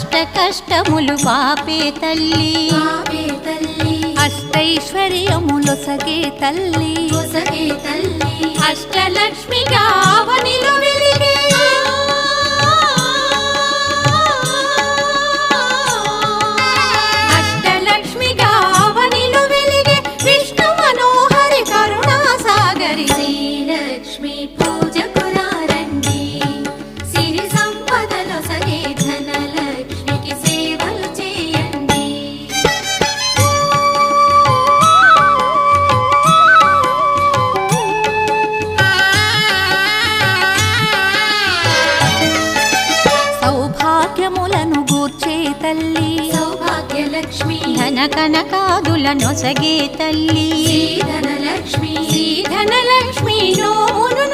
అష్ట కష్టములు పాపే తల్లి అష్టైశ్వర్యములొసగే తల్లి అష్టలక్ష్మిగా అవనిలో వెలిగే అష్టలక్ష్మిగా అవనిలో వెలిగే విష్ణు మనోహరి కరుణా సాగరి శ్రీలక్ష్మి పూజకు రండి సిరి సంపదలో సగే ధనలక్ష్మికి సేవలు చేయండి సౌభాగ్యములను గూర్చే తల్లి సౌభాగ్యలక్ష్మి ధన కనకాదులనొసగే తల్లి ధనలక్ష్మి ధనలక్ష్మి నోమును